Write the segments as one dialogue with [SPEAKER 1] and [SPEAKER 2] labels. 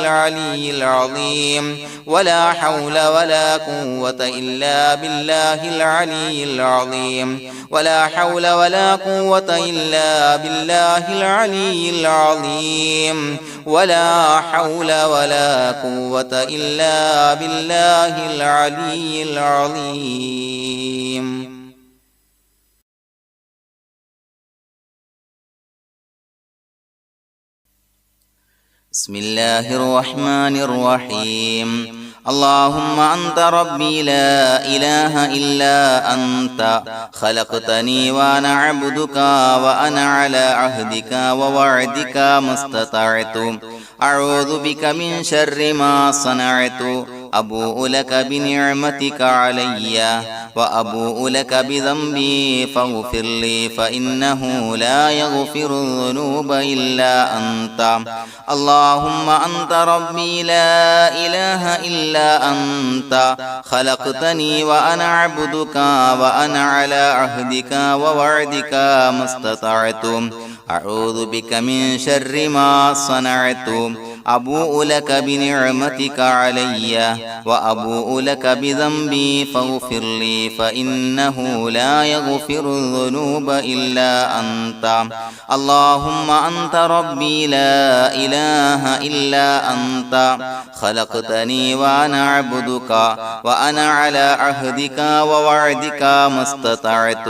[SPEAKER 1] العلي العظيم ولا حول ولا قوة إلا بالله العلي العظيم ولا حول ولا قوة إلا بالله العلي العظيم ولا حول ولا قوة إلا بالله العلي العظيم. بسم الله الرحمن الرحيم. اللهم أنت ربي لا إله إلا أنت خلقتني وأنا عبدك وأنا على عهدك ووعدك ما استطعت أعوذ بك من شر ما صنعت أبوء لك بنعمتك علي وأبوء لك بذنبي فاغفر لي فإنه لا يغفر الذنوب إلا أنت. اللهم أنت ربي لا إله إلا أنت خلقتني وأنا عبدك وأنا على عهدك ووعدك ما استطعت أعوذ بك من شر ما صنعت أبوء لك بنعمتك علي وأبوء لك بذنبي فاغفر لي فإنه لا يغفر الذنوب إلا أنت. اللهم أنت ربي لا إله إلا أنت خلقتني وأنا عبدك وأنا على عهدك ووعدك ما استطعت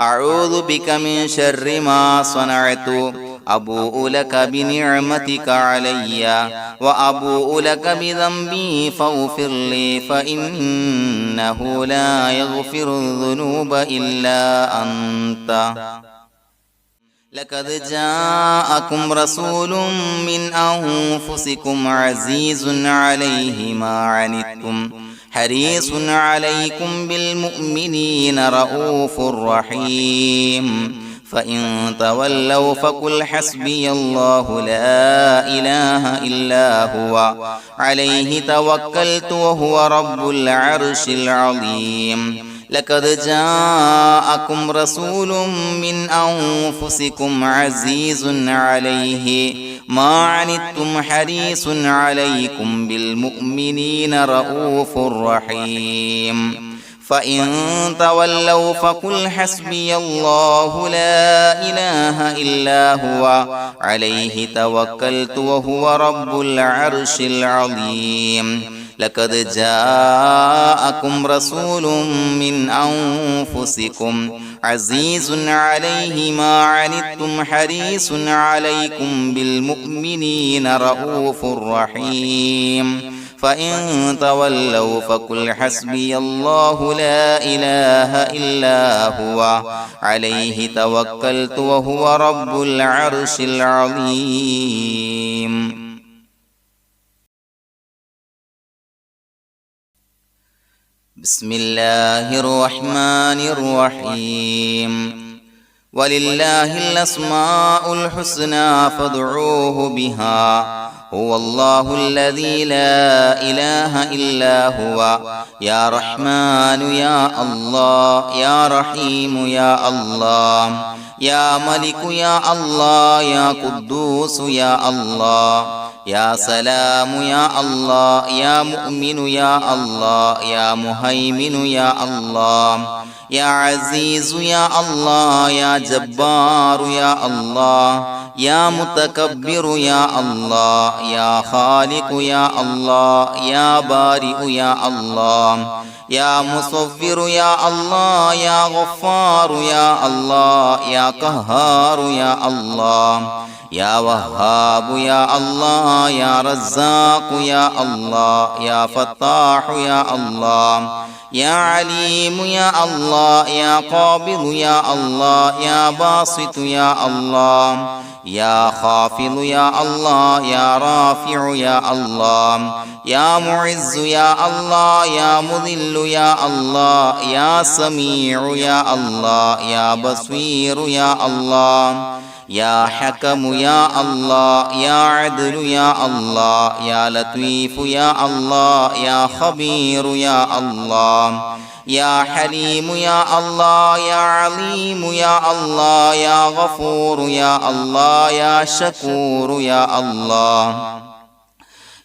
[SPEAKER 1] أعوذ بك من شر ما صنعت أبوء لك بنعمتك علي وأبوء لك بذنبي فاغفر لي فإنه لا يغفر الذنوب إلا أنت. لقد جاءكم رسول من أنفسكم عزيز عليه ما عنتم حريص عليكم بالمؤمنين رؤوف رحيم. فإن تولوا فقل حسبي الله لا إله إلا هو عليه توكلت وهو رب العرش العظيم. لقد جاءكم رسول من أنفسكم عزيز عليه ما عنتم حريص عليكم بالمؤمنين رؤوف رحيم. فإن تولوا فقل حسبي الله لا إله إلا هو عليه توكلت وهو رب العرش العظيم. لقد جاءكم رسول من أنفسكم عزيز عليه ما عنتم حريص عليكم بالمؤمنين رؤوف رحيم. فإن تولوا فقل حسبي الله لا إله إلا هو عليه توكلت وهو رب العرش العظيم. بسم الله الرحمن الرحيم. ولله الأسماء الحسنى فادعوه بها هو الله الذي لا إله إلا هو يا رحمن يا الله يا رحيم يا الله يا ملك يا الله يا قدوس يا الله يا سلام يا الله يا مؤمن يا الله يا مهيمن يا الله يا عزيز يا الله يا جبار يا الله يا متكبر يا الله يا خالق يا الله يا بارئ يا الله يا مصور يا الله يا غفار يا الله يا قهار يا الله يا وهاب يا الله يا رزاق يا الله يا فتاح يا الله يا عليم يا الله يا قابض يا الله يا باسط يا الله يا خافض يا الله يا رافع يا الله يا معز يا الله يا مذل يا الله يا سميع يا الله يا بصير يا الله يا حكم يا الله يا عدل يا الله يا لطيف يا الله يا خبير يا الله يا حليم يا الله يا عليم يا الله يا غفور يا الله يا شكور يا الله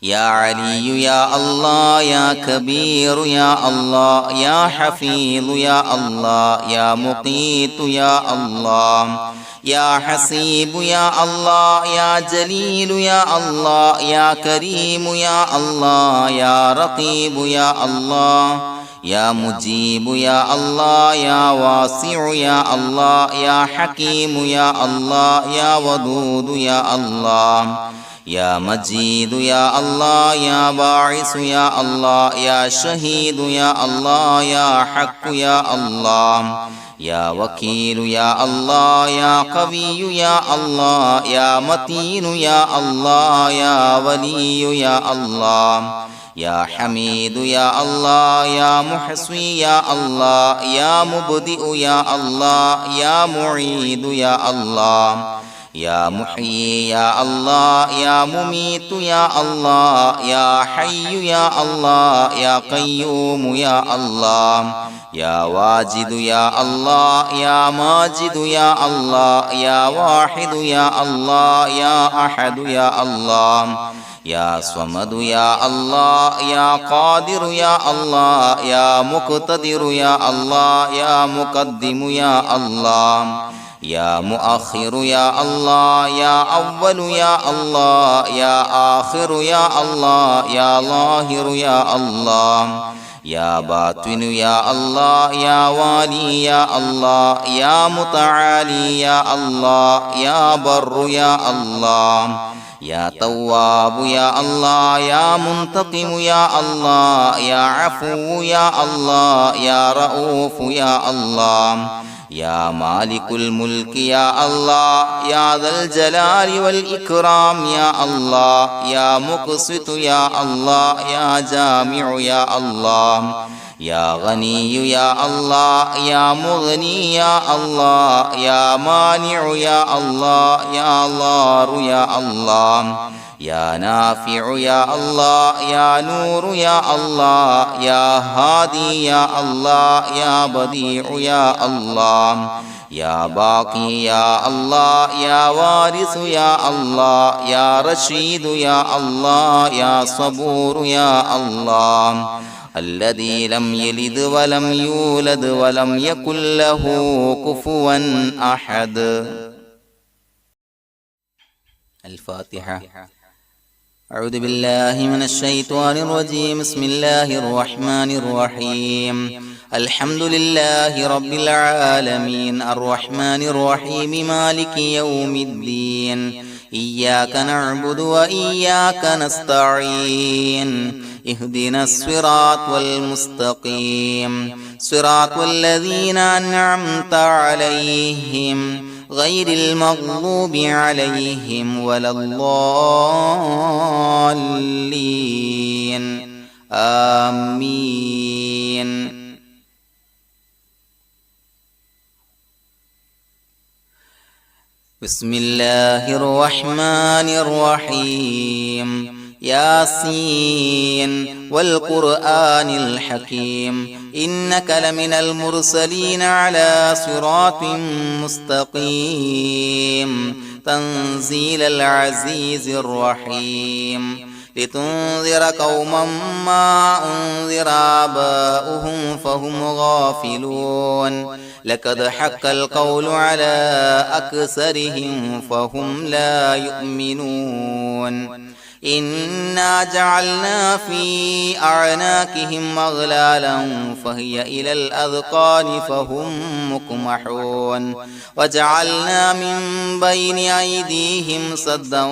[SPEAKER 1] يا علي يا الله يا كبير يا الله يا حفيظ يا الله يا مقيت يا الله يا حسيب يا الله يا جليل يا الله يا كريم يا الله يا رقيب يا الله يا مجيب يا الله يا واسع يا الله يا حكيم يا الله يا ودود يا الله يا مجيد يا الله يا باعث يا الله يا شهيد يا الله يا حق يا الله يا وكيل يا الله يا قوي يا الله يا متين يا الله يا ولي يا الله يا حميد يا الله يا محصي يا الله يا مبدئ يا الله يا معيد يا الله يا محيي يا الله يا مميت يا الله يا حي يا الله يا قيوم يا الله يا واجد يا الله يا ماجد يا الله يا واحد يا الله يا أحد يا الله يا صمد يا الله يا قادر يا الله يا مقتدر يا الله يا مقدم يا الله يا مؤخر يا الله يا أول يا الله يا آخر يا الله يا ظاهر يا الله يا باطن يا الله يا والي يا الله يا متعالي يا الله يا بر يا الله يا تواب يا الله يا منتقم يا الله يا عفو يا الله يا رؤوف يا الله يا مالك الملك يا الله يا ذا الجلال والإكرام يا الله يا مقسط يا الله يا جامع يا الله يا غني يا الله يا مغني يا الله يا مانع يا الله يا ضار يا الله يا نافع يا الله يا نور يا الله يا هادي يا الله يا بديع يا الله يا باقي يا الله يا وارث يا الله يا رشيد يا الله يا صبور يا الله الذي لم يلد ولم يولد ولم يكن له كفوا أحد. الفاتحة. أعوذ بالله من الشيطان الرجيم. بسم الله الرحمن الرحيم. الحمد لله رب العالمين الرحمن الرحيم مالك يوم الدين إياك نعبد وإياك نستعين اهدنا الصراط المستقيم صراط الذين أنعمت عليهم غير المغضوب عليهم ولا الضالين آمين. بسم الله الرحمن الرحيم. ياسين والقرآن الحكيم إنك لمن المرسلين على صراط مستقيم تنزيل العزيز الرحيم لتنذر قوما ما أنذر آباؤهم فهم غافلون لقد حق القول على أكثرهم فهم لا يؤمنون إنا جعلنا في أعناقهم أغلالا فهي إلى الأذقان فهم مقمحون وجعلنا من بين أيديهم سدا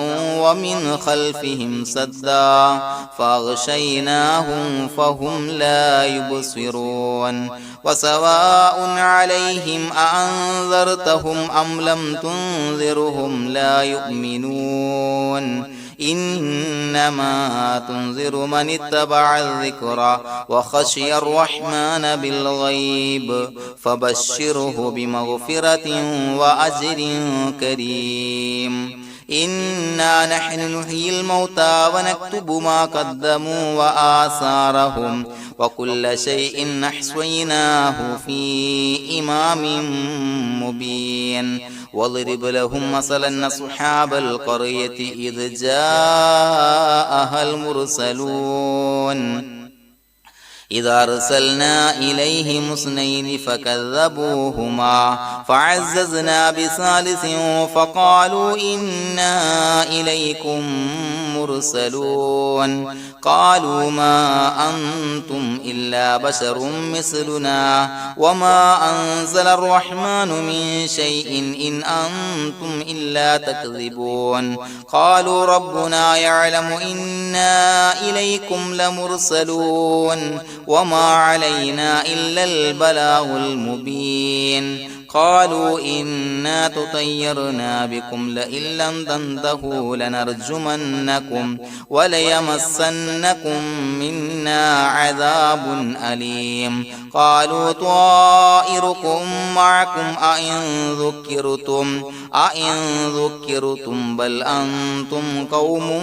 [SPEAKER 1] ومن خلفهم سدا فأغشيناهم فهم لا يبصرون وسواء عليهم أأنذرتهم أم لم تنذرهم لا يؤمنون إنما تنذر من اتبع الذكر وخشي الرحمن بالغيب فبشره بمغفرة وأجر كريم. إنا نحن نحيي الموتى ونكتب ما قدموا وآثارهم وكل شيء أحصيناه في إمام مبين واضرب لهم مثلا أصحاب القرية إذ جاءها المرسلون إذا أرسلنا إليهم اثنين فكذبوهما فعززنا بثالث فقالوا إنا إليكم مرسلون قالوا ما أنتم إلا بشر مثلنا وما أنزل الرحمن من شيء إن أنتم إلا تكذبون قالوا ربنا يعلم إنا إليكم لمرسلون وما علينا إلا البلاغ المبين قالوا إنا تطيرنا بكم لئن لم تنتهوا لنرجمنكم وليمسنكم منا عذاب أليم قالوا طائركم معكم أئن ذكرتم بل أنتم قوم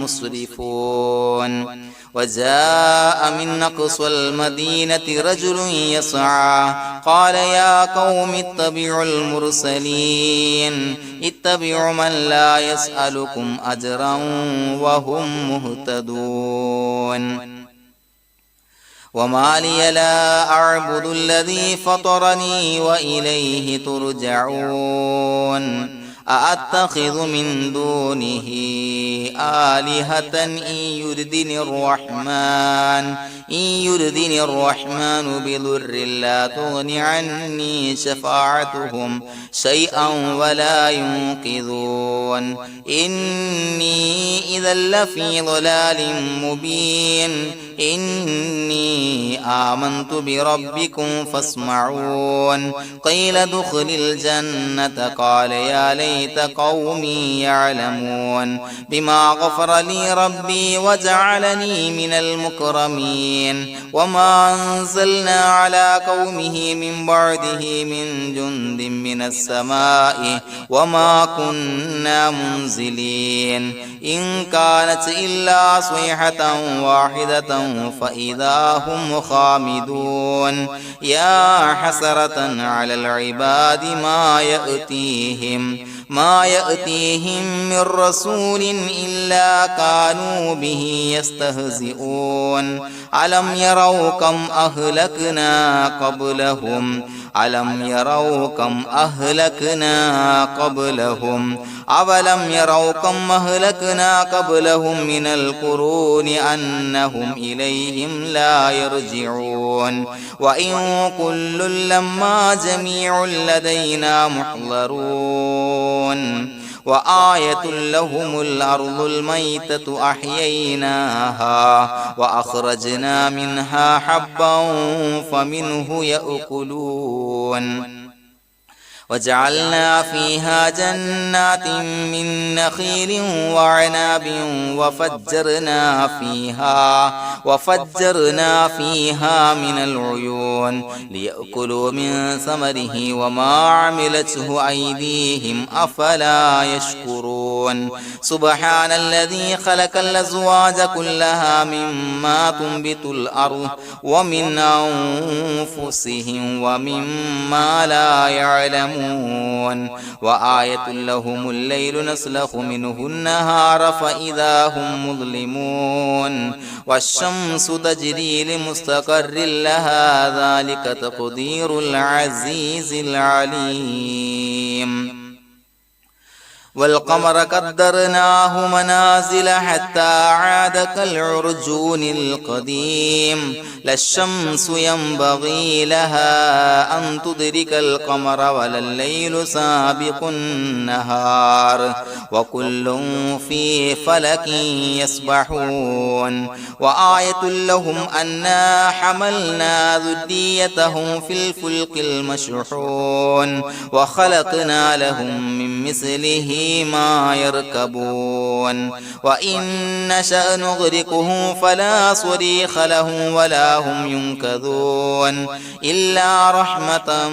[SPEAKER 1] مسرفون وجاء من أقصى المدينة رجل يسعى قال يا قوم اتبعوا المرسلين اتبعوا من لا يسألكم أجرا وهم مهتدون وما لي لا أعبد الذي فطرني وإليه ترجعون أأتخذ من دونه آلهة إن يردني الرحمن بضر لا تغن عني شفاعتهم شيئا ولا ينقذون إني إذا لفي ضلال مبين إني آمنت بربكم فاسمعون قيل ادخل الجنة قال يا ليت قومي يعلمون بما غفر لي ربي وجعلني من المكرمين وما أنزلنا على قومه من بعده من جند من السماء وما كنا منزلين إن كانت إلا صيحة واحدة فإذا هم خامدون يا حسرة على العباد ما يأتيهم من رسول إلا كانوا به يستهزئون ألم يروا كم أهلكنا قبلهم أولم يروا كم أهلكنا قبلهم من القرون أنهم إليهم لا يرجعون وإن كل لما جميع لدينا محضرون وآية لهم الأرض الميتة أحييناها وأخرجنا منها حبا فمنه يأكلون وجعلنا فيها جنات من نخيل وعناب وفجرنا فيها من العيون ليأكلوا من ثمره وما عملته أيديهم أفلا يشكرون سبحان الذي خلق الأزواج كلها مما تنبت الأرض ومن أنفسهم ومما لا يعلمون وآية لهم الليل نسلخ منه النهار فإذا هم مظلمون والشمس تجري لمستقر لها ذلك تقدير العزيز العليم والقمر قدرناه منازل حتى عاد كالعرجون القديم لا الشمس ينبغي لها أن تدرك القمر ولا الليل سابق النهار وكل في فلك يسبحون وآية لهم أنا حملنا ذريتهم في الفلك المشحون وخلقنا لهم من مثله ما يركبون وإن نشأ نغرقهم فلا صريخ لهم ولا هم ينقذون إلا رحمة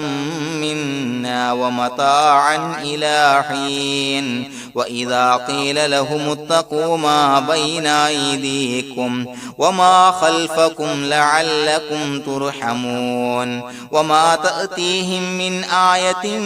[SPEAKER 1] منا ومتاعا إلى حين وإذا قيل لهم اتقوا ما بين أيديكم وما خلفكم لعلكم ترحمون وما تأتيهم من آية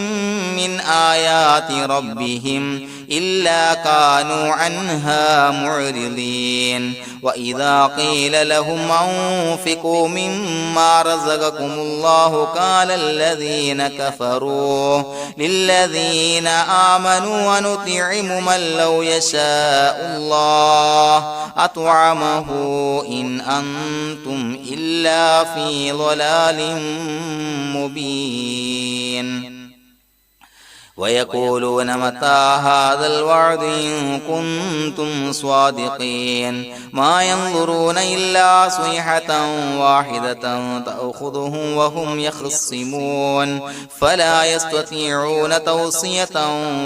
[SPEAKER 1] من آيات ربهم إلا كانوا عنها معرضين وإذا قيل لهم أنفقوا مما رزقكم الله قال الذين كفروا للذين آمنوا ونطعم من لو يشاء الله أطعمه إن أنتم إلا في ضلال مبين ويقولون متى هذا الوعد إن كنتم صادقين ما ينظرون إلا صيحة واحدة تأخذهم وهم يخصمون فلا يستطيعون توصية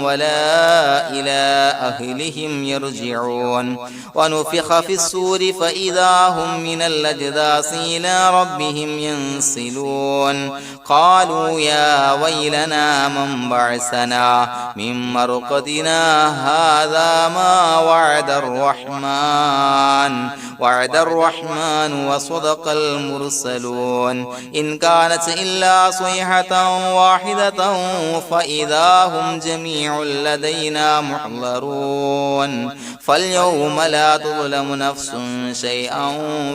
[SPEAKER 1] ولا إلى أهلهم يرجعون ونفخ في الصور فإذا هم من الأجداث إلى ربهم ينسلون قالوا يا ويلنا من بعثنا من مرقدنا هذا ما وعد الرحمن وصدق المرسلون إن كانت إلا صيحة واحدة فإذا هم جميع لدينا محضرون فاليوم لا تظلم نفس شيئا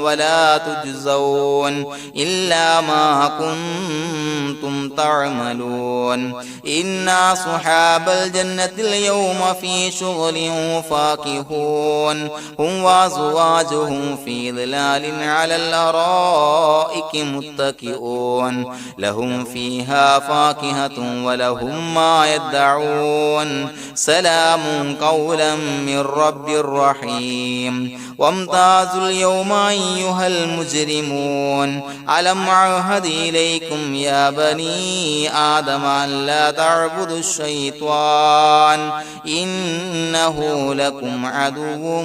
[SPEAKER 1] ولا تجزون إلا ما كنتم تعملون إنا أصحاب الجنة اليوم في شغل فاكهون هم وأزواجهم في ظلال على الأرائك متكئون لهم فيها فاكهة ولهم ما يدعون سلام قولا من رب رحيم وامتازوا اليوم أيها المجرمون ألم أعهد إليكم يا بني آدم أن لا تعبدوا الشيطان إنه لكم عدو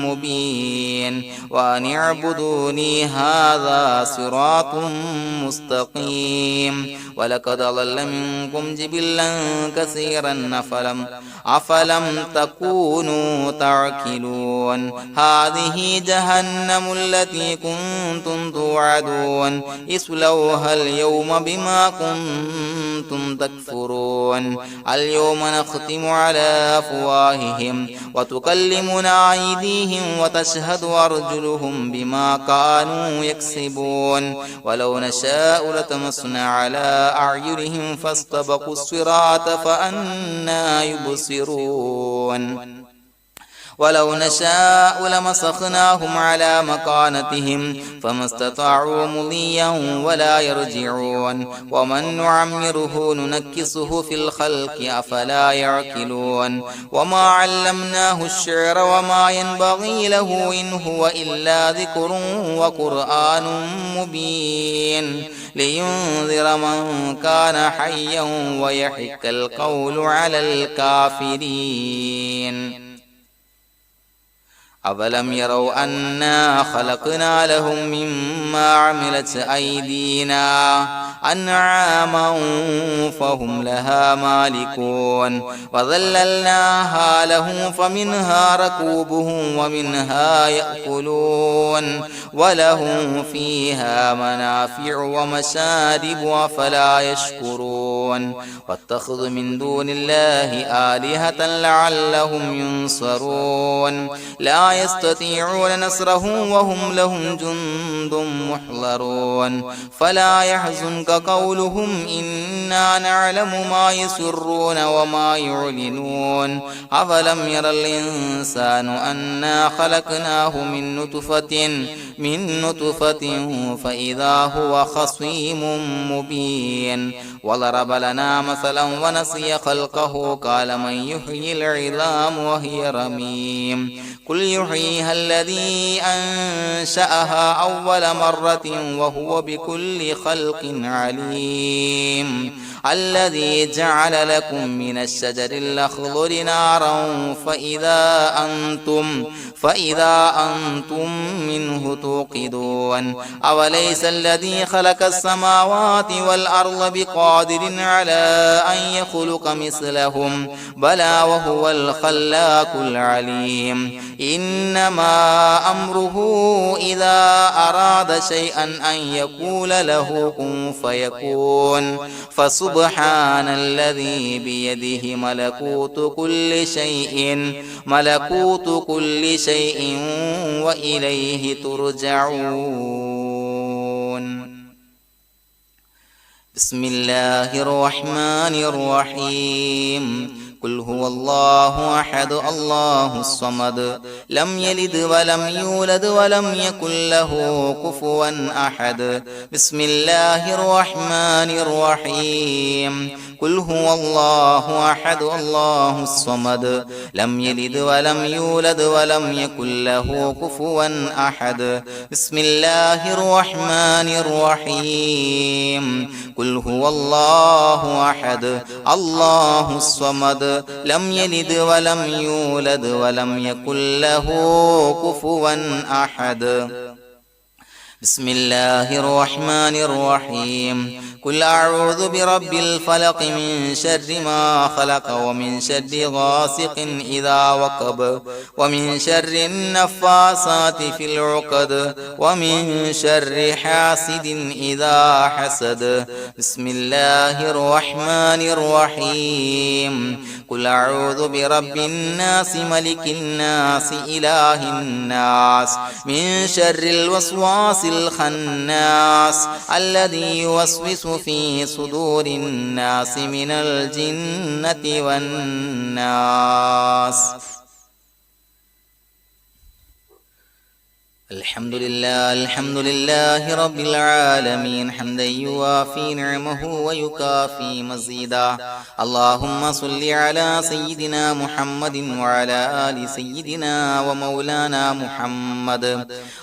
[SPEAKER 1] مبين وأن اعبدوني هذا صراط مستقيم ولقد ضل منكم جبلا كثيرا أفلم تكونوا تعقلون هذه جهنم التي كنتم توعدون اصلوها اليوم بما كنتم تكفرون اليوم نختم على أفواههم وتكلمنا أيديهم وتشهد أرجلهم بما كانوا يكسبون ولو نشاء لتمسنا على أعينهم فاستبقوا الصراط فأنى يبصرون ولو نشاء لمسخناهم على مكانتهم فما استطاعوا مضيا ولا يرجعون ومن نعمره ننكسه في الخلق أفلا يعقلون وما علمناه الشعر وما ينبغي له إن هو إلا ذكر وقرآن مبين لينذر من كان حيا ويحق القول على الكافرين أولم يروا أنا خلقنا لهم مما عملت أيدينا أنعاما فهم لها مالكون وظللناها لهم فمنها ركوبهم ومنها يأكلون ولهم فيها منافع ومشارب أفلا يشكرون واتخذوا من دون الله آلهة لعلهم ينصرون لا يستطيعون نصرهم وهم لهم جند محضرون فلا يحزنك قولهم إنا نعلم ما يسرون وما يعلنون أفلم ير الإنسان أنا خلقناه من نطفة فإذا هو خصيم مبين وضرب لنا مثلا ونسي خلقه قال من يحيي العظام وهي رميم قل يحييها الذي أنشأها أول مرة وهو بكل خلق عليم الذي جعل لكم من الشجر الأخضر نارا فإذا أنتم منه توقدون أوليس الذي خلق السماوات والأرض بقادر على أن يخلق مثلهم بلى وهو الخلاق العليم إنما أمره إذا أراد شيئا أن يقول له كن فيكون فسبحان الذي بيده ملكوت كل شيء وإليه ترجعون بسم الله الرحمن الرحيم قل هو الله أحد الله الصمد لم يلد ولم يولد ولم يكن له كفوا أحد بسم الله الرحمن الرحيم قل هو الله أحد الله الصمد لم يلد ولم يولد ولم يكن له كفوا أحد بسم الله الرحمن الرحيم قل هو الله أحد الله الصمد لم يلد ولم يولد ولم يكن له كفوا أحد بسم الله الرحمن الرحيم قل أعوذ برب الفلق من شر ما خلق ومن شر غاسق إذا وقب ومن شر النفاثات في العقد ومن شر حاسد إذا حسد بسم الله الرحمن الرحيم قل أعوذ برب الناس ملك الناس إله الناس من شر الوسواس الخناس الذي يوسوس في صدور الناس من الجنة والناس الحمد لله رب العالمين حمدا يوافي نعمه ويكافي مزيدا اللهم صل على سيدنا محمد وعلى آل سيدنا ومولانا محمد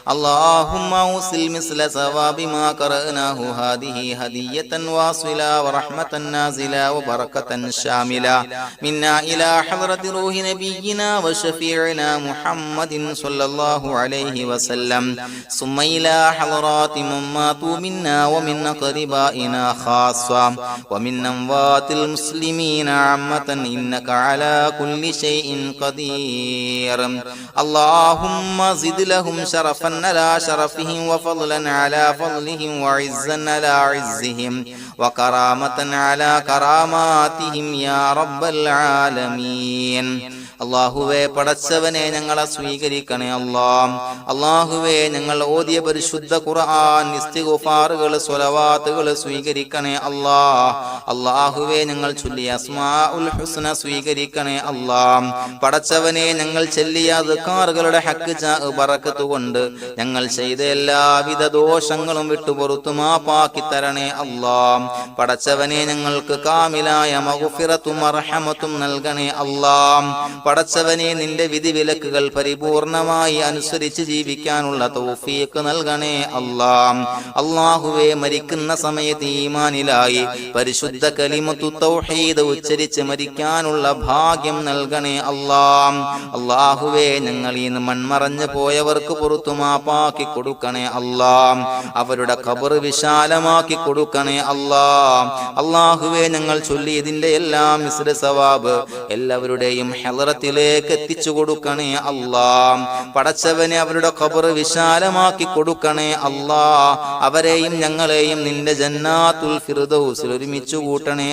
[SPEAKER 1] اللهم أوصل مثل ثواب ما قرأناه هذه هدية واصلة ورحمة نازلة وبركة شاملة منا إلى حضرة روح نبينا وشفيعنا محمد صلى الله عليه وسلم ثم إلى حضرات من ماتوا منا ومن أقربائنا خاصة ومن أموات المسلمين عامة إنك على كل شيء قدير اللهم زد لهم شرفا على شرفهم وفضلا على فضلهم وعزا على عزهم وكرامة على كراماتهم يا رب العالمين അല്ലാഹുവേ പടച്ചവനെ ഞങ്ങളെ സ്വീകരിക്കണേ അല്ലാഹുവേ ഞങ്ങൾ ഓതിയ പരിശുദ്ധ ഖുർആൻ ഇസ്തിഗ്ഫാറുകൾ സ്വലവാത്തുകൾ സ്വീകരിക്കണേ അല്ലാഹുവേ ഞങ്ങൾ ചൊല്ലിയ അസ്മാഉൽ ഹുസ്ന സ്വീകരിക്കണേ പടച്ചവനെ ഞങ്ങൾ ചൊല്ലിയ അദ്കാറുകളുടെ ഹക്ക് ബറക്കത്ത് കൊണ്ട് ഞങ്ങൾ ചെയ്ത എല്ലാവിധ ദോഷങ്ങളും വിട്ടുപുറത്തു മാപ്പാക്കി തരണേ പടച്ചവനെ ഞങ്ങൾക്ക് കാമിലായ മഗ്ഫിറത്തും മർഹമത്തും നൽകണേ പടച്ചവനെ നിന്റെ വിധിവിലക്കുകൾ പരിപൂർണമായി അനുസരിച്ച് ജീവിക്കാനുള്ള തൗഫീഖ് നൽകണേ അല്ലാഹുവേ മരിക്കുന്ന സമയത്ത് ഈമാനിലായി പരിശുദ്ധ കലിമത്തു തൗഹീദ് ഉച്ചരിച്ച് മരിക്കാനുള്ള ഭാഗ്യം നൽകണേ അല്ലാഹുവേ ഞങ്ങൾ ഈ മൺമറഞ്ഞു പോയവർക്ക് പുറത്തു മാപ്പാക്കി കൊടുക്കണേ അവരുടെ ഖബർ വിശാലമാക്കി കൊടുക്കണേ അല്ലാഹുവേ ഞങ്ങൾ ചൊല്ലിയതിന്റെ എല്ലാം മിസ്ല സവാബ് എല്ലാവരുടെയും ഹളറത്തിലേക്ക് എത്തിച്ചു കൊടുക്കണേ പടച്ചവനെ അവരുടെ ഖബർ വിശാലമാക്കി കൊടുക്കണേ അവരെയും ഞങ്ങളെയും നിന്റെ ജന്നാത്തുൽ ഫിർദൗസിൽ ഒരുമിച്ച് കൂട്ടണേ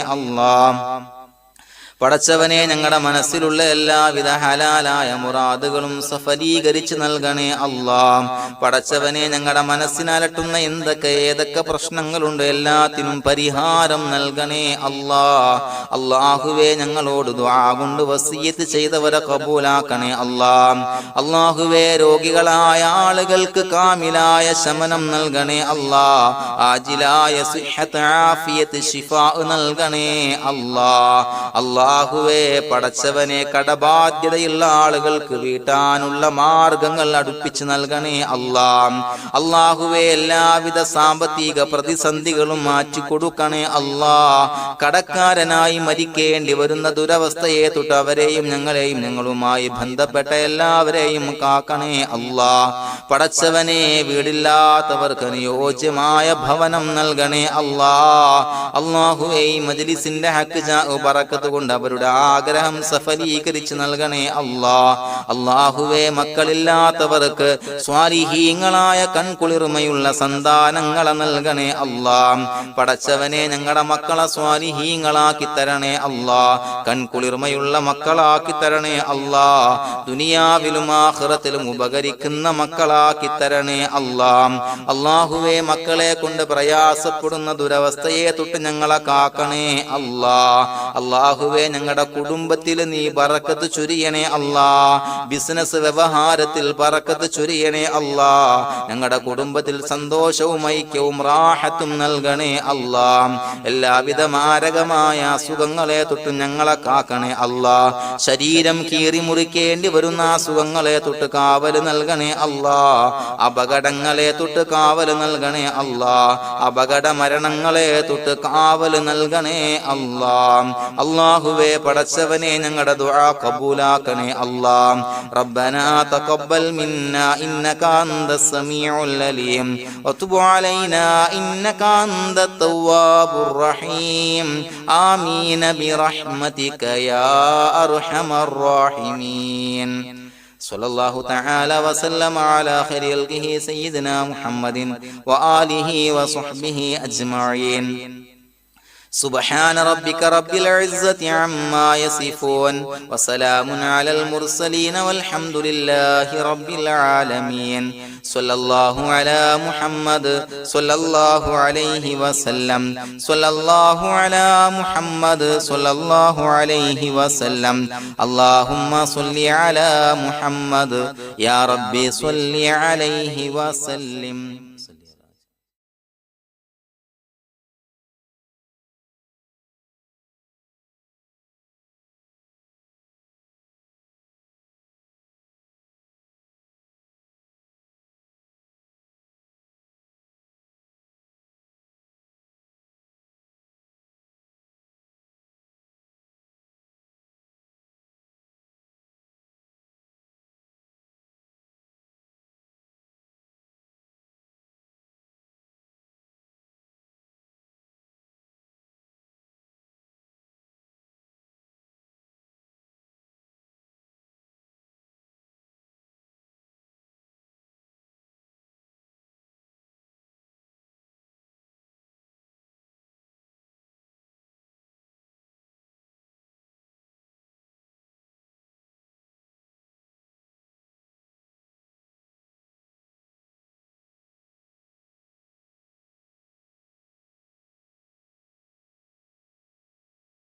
[SPEAKER 1] പടച്ചവനെ ഞങ്ങളുടെ മനസ്സിലുള്ള എല്ലാവിധ ഹലാലായ മുറാദുകളും സഫലീകരിച്ച് നൽകണേ പടച്ചവനെ ഞങ്ങളുടെ മനസ്സിനലട്ടുന്ന ഏതൊക്കെ പ്രശ്നങ്ങളുണ്ട് എല്ലാത്തിനും പരിഹാരം നൽകണേ അല്ലാഹുവേ ഞങ്ങളോട് ദുആ കൊണ്ട് വസിയത്ത് ചെയ്തവരെ കബൂലാക്കണേ അല്ലാഹുവേ രോഗികളായ ആളുകൾക്ക് കാമിലായ ശമനം നൽകണേ ആജിലായ സിഹ്ഹത്ത് ആഫിയത്ത് ശിഫാ നൽകണേ അല്ലാഹുവേ പടച്ചവനെ കടബാധ്യതയുള്ള ആളുകൾക്ക് വീട്ടാനുള്ള മാർഗങ്ങൾ അടുപ്പിച്ച് നൽകണേ അല്ലാഹുവേ എല്ലാവിധ സാമ്പത്തിക പ്രതിസന്ധികളും മാറ്റിക്കൊടുക്കണേ കടക്കാരനായി മരിക്കേണ്ടി വരുന്ന ദുരവസ്ഥയെ തൊട്ട് അവരെയും ഞങ്ങളെയും ഞങ്ങളുമായി ബന്ധപ്പെട്ട എല്ലാവരെയും കാക്കണേ പടച്ചവനെ വീടില്ലാത്തവർക്ക് അനുയോജ്യമായ ഭവനം നൽകണേ അല്ലാഹുവേ മജ്ലിസിന്റെ ഹക്ക് ബറക്കത്ത് കൊണ്ട് അവരുടെ ആഗ്രഹം സഫലീകരിച്ച് നൽകണേ അല്ലാഹുവേ മക്കളില്ലാത്തവർക്ക് സ്വാലിഹീങ്ങളായ കൺകുളിർമയുള്ള സന്താനങ്ങളെ നൽകണേ പടച്ചവനെ ഞങ്ങളുടെ മക്കളെ സ്വാലിഹീങ്ങളാക്കി തരണേ കൺകുളിർമയുള്ള മക്കളാക്കി തരണേ ദുനിയാവിലും ആഖിറത്തിലും ഉപകരിക്കുന്ന മക്കളാക്കി തരണേ അല്ലാഹുവേ മക്കളെ കൊണ്ട് പ്രയാസപ്പെടുന്ന ദുരവസ്ഥയെ തൊട്ട് ഞങ്ങളെ കാക്കണേ അല്ലാഹുവേ ഞങ്ങളുടെ കുടുംബത്തിൽ നീ ബറക്കത്ത് ചൊരിയണേ ബിസിനസ് വ്യവഹാരത്തിൽ ബറക്കത്ത് ചൊരിയണേ ഞങ്ങളുടെ കുടുംബത്തിൽ സന്തോഷവും ഐക്യവും റാഹത്തും നൽകണേ എല്ലാവിധ മാരകമായ അസുഖങ്ങളെ തൊട്ട് ഞങ്ങളെ കാക്കണേ ശരീരം കീറി മുറിക്കേണ്ടി വരുന്ന അസുഖങ്ങളെ തൊട്ട് കാവല് നൽകണേ അപകടങ്ങളെ തൊട്ട് കാവല് നൽകണേ അപകട മരണങ്ങളെ തൊട്ട് കാവല് നൽകണേ അല്ലാഹുവേ പടച്ചവനെ ഞങ്ങളുടെ ദുആ കബൂലാക്കണേ റബ്ബനാ തഖബ്ബൽ മിന്നാ ഇന്നക അന്തസ് സമീഉൽ അലീം വതുബ് അലൈനാ ഇന്നക അന്തത് തവ്വാബുർ റഹീം ആമീൻ ബിറഹ്മതിക യാ അർഹമർ റഹീമീൻ സല്ലല്ലാഹു തആല വസല്ലമ അലാ ഖൈരിൽ ഖൽഖിഹി സയ്യിദിനാ മുഹമ്മദിൻ വആലിഹി വസഹ്ബിഹി അജ്മഈൻ سبحان ربك رب العزة عما يصفون وسلام على المرسلين والحمد لله رب العالمين صلى الله على محمد صلى الله عليه وسلم صلى الله على محمد صلى الله عليه وسلم اللهم صل على محمد يا ربي صل عليه وسلم